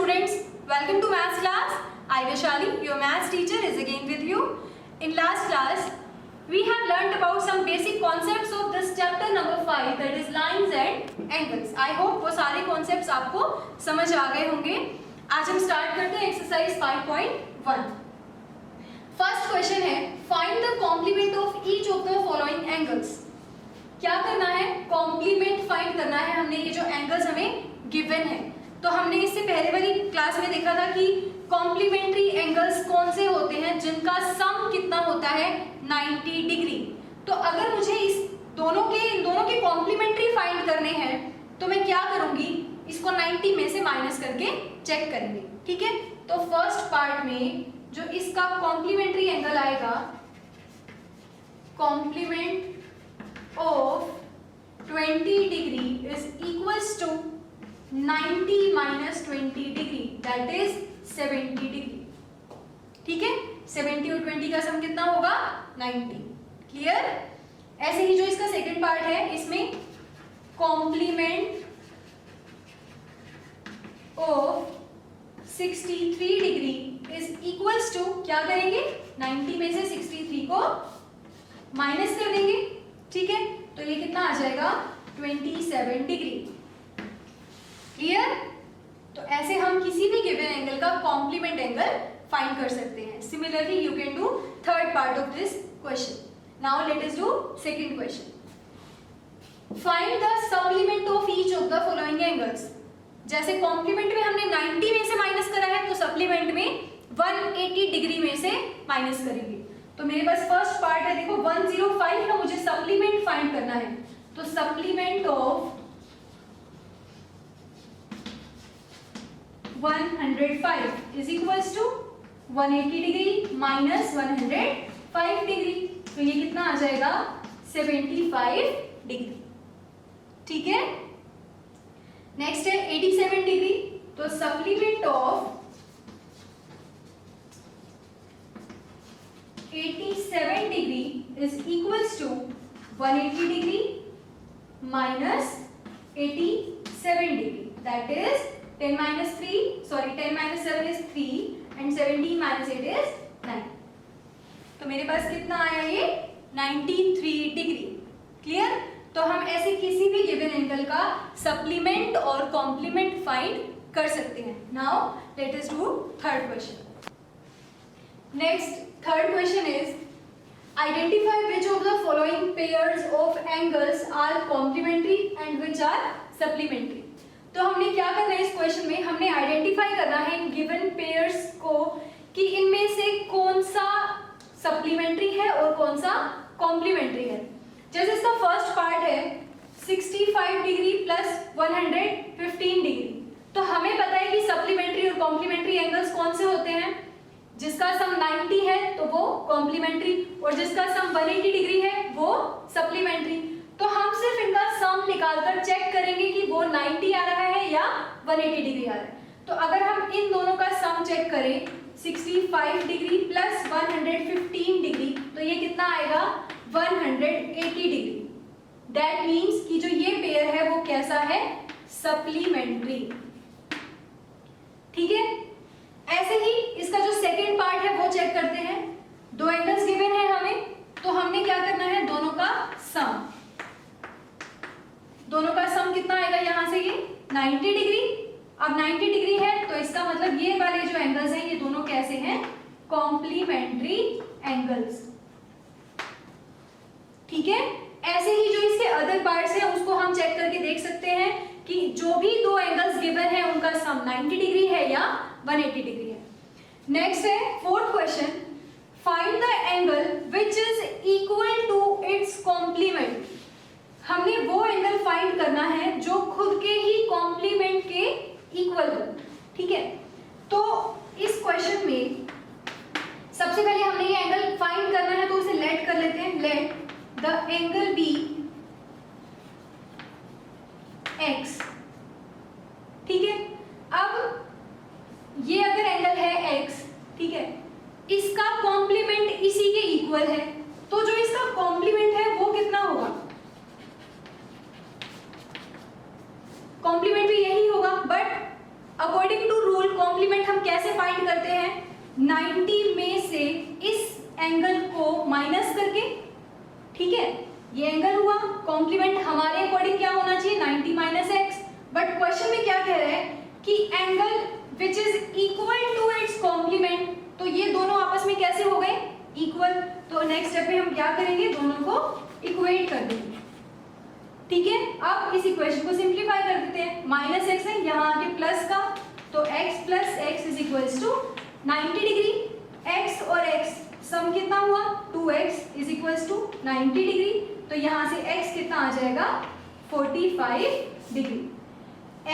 students, welcome to maths class. I Vaishali, your maths teacher, is again with you. In last class, we have learnt about some basic concepts of this chapter number 5, that is lines and angles. I hope वो सारे concepts आपको समझ आ गए होंगे. आज हम start करते हैं exercise 5.1. First question है find the complement of each of the following angles. क्या करना है? कॉम्प्लीमेंट फाइंड करना है. हमने ये जो एंगल्स हमें गिवन है, तो हमने इससे पहले वाली क्लास में देखा था कि कॉम्प्लीमेंट्री एंगल्स कौन से होते हैं जिनका सम कितना होता है 90 डिग्री. तो अगर मुझे इस दोनों के कॉम्प्लीमेंट्री फाइंड करने हैं तो मैं क्या करूंगी, इसको 90 में से माइनस करके चेक करेंगे. ठीक है, तो फर्स्ट पार्ट में जो इसका कॉम्प्लीमेंट्री एंगल आएगा, complement of 20 degree is equals to 90 minus 20 degree, that is 70 degree. ठीक है, 70 और 20 का सम कितना होगा 90. क्लियर? ऐसे ही जो इसका सेकंड पार्ट है, इसमें complement of 63 degree is equals to, क्या करेंगे 90 में से 63 को माइनस कर देंगे. ठीक है, तो ये कितना आ जाएगा 27 डिग्री. क्लियर? तो ऐसे हम किसी भी गिवन एंगल का कॉम्प्लीमेंट एंगल फाइंड कर सकते हैं. Similarly you can do third part of this question. Now let us do second question. Find the supplement of each of the following angles. जैसे कॉम्प्लीमेंट में हमने 90 में से माइनस करा है, तो सप्लीमेंट में 180 डिग्री में से माइनस करेंगे. तो मेरे पास फर्स्ट पार्ट है, देखो 105 का मुझे सप्लीमेंट फाइंड करना है. तो supplement of 105 is equals to 180 degree minus 105 degree. तो ये कितना आ जाएगा 75 डिग्री. ठीक है, नेक्स्ट है 87 डिग्री. तो supplement of 87 degree is equals to 180 degree minus 87 degree, that is 10 minus 7 is 3 and 17 minus 8 is 9. तो मेरे पास कितना आया ये 93 डिग्री. क्लियर? तो हम ऐसे किसी भी गिवन एंगल का सप्लीमेंट और कॉम्प्लीमेंट फाइंड कर सकते हैं. Now let us do third question. Next, third question is identify which of the following pairs of angles are complementary and which are supplementary. तो हमने क्या करना है इस क्वेश्चन में, हमने आइडेंटिफाई करना है इन गिवन पेयर्स को कि इनमें से कौन सा सप्लीमेंट्री है और कौन सा कॉम्प्लीमेंट्री है. जैसे इसका फर्स्ट पार्ट है 65 डिग्री प्लस 115 डिग्री. तो हमें पता है कि सप्लीमेंट्री और कॉम्प्लीमेंट्री एंगल्स कौन से होते हैं. जिसका सम 90 है तो वो कॉम्प्लीमेंट्री, और जिसका सम 180 डिग्री है वो सप्लीमेंट्री. तो हम सिर्फ इनका सम निकालकर चेक करेंगे कि वो 90 आ रहा है या 180 डिग्री आ रहा है. तो अगर हम इन दोनों का सम चेक करें 65 डिग्री प्लस 115 डिग्री, तो ये कितना आएगा 180 डिग्री. दैट मीन्स कि जो ये पेयर है वो कैसा है, सप्लीमेंट्री. ठीक है, ऐसे ही इसका जो सेकंड पार्ट है वो चेक करते हैं. दो एंगल्स गिवन है हमें, तो हमने क्या करना है दोनों का सम. दोनों का सम कितना आएगा, यहां से ये 90 डिग्री. अब 90 डिग्री है तो इसका मतलब ये वाले जो एंगल्स हैं ये दोनों कैसे हैं, कॉम्प्लीमेंट्री एंगल्स. ठीक है, ऐसे ही जो इसके अदर पार्ट्स हैं उसको हम चेक करके देख सकते हैं कि जो भी दो एंगल्स गिवन है उनका सम 90 डिग्री है या 180 डिग्री है. नेक्स्ट है fourth question. Find the angle which is equal to its complement. हमने वो एंगल फाइंड करना है जो खुद के ही कॉम्प्लीमेंट के इक्वल हो. ठीक है, तो इस क्वेश्चन में सबसे पहले हमने ये एंगल फाइंड करना है, तो उसे लेट कर लेते हैं. Let the angle be x. ठीक है, अब ये अगर एंगल है x, ठीक है, इसका कॉम्प्लीमेंट इसी के इक्वल है, तो जो इसका कॉम्प्लीमेंट है वो कितना होगा, कॉम्प्लीमेंट भी यही होगा. But according to rule angle को माइनस करके, ठीक है, ये एंगल हुआ, कॉम्प्लीमेंट हमारे अकॉर्डिंग क्या होना चाहिए 90 माइनस एक्स, बट क्वेश्चन में क्या कह रहा है कि angle which is equal to its complement, तो ये दोनों आपस में कैसे हो गए इक्वल, तो नेक्स्ट स्टेप पे हम क्या करेंगे दोनों को इक्वेट कर देंगे, ठीक है। अब इस इक्वेशन को सिंप्लीफाई कर देते हैं, माइनस एक्स है यहाँ आगे प्लस का, तो x plus x is equals to 90 degree, x और x सम कितना हुआ 2x is equals to 90 degree, तो यहाँ से x कितना आ जाएगा 45 डिग्री।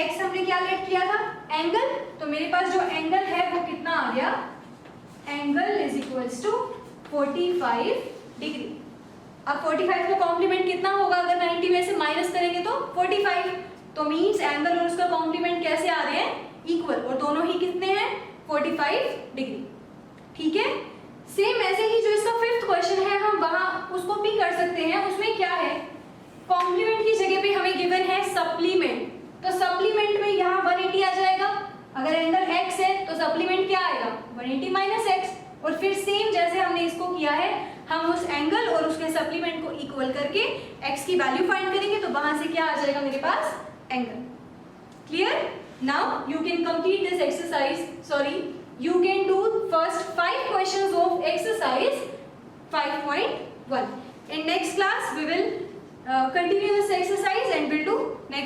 x हमने क्या लेट किया था एंगल, तो मेरे पास जो एंगल है वो कितना आ गया, angle is equals to 45 degree. अब 45 का कॉम्प्लीमेंट कितना होगा, अगर 90 में से माइनस करेंगे तो 45, तो मींस एंगल और उसका कॉम्प्लीमेंट कैसे आ रहे हैं इक्वल, और दोनों ही कितने हैं 45 डिग्री, ठीक है। सेम ऐसे ही जो इसका फिफ्थ क्वेश्चन है हम वहां उसको भी कर सकते हैं, उसमें क्या है कॉम्प्लीमेंट की जगह पे हमें गिवन है सप्लीमेंट, तो सप्लीमेंट में यहाँ 180 आ जाएगा, अगर एंगल x है तो सप्लीमेंट क्या आएगा 180 माइनस एक्स, और फिर सेम जैसे हमने इसको किया है हम उस एंगल और उसके सप्लीमेंट को इक्वल करके x की वैल्यू फाइंड करेंगे, तो वहां से क्या आ जाएगा मेरे पास angle. Clear? Now you can complete this exercise, sorry you can do first 5 questions of exercise 5.1. In next class we will continue this exercise and we'll do next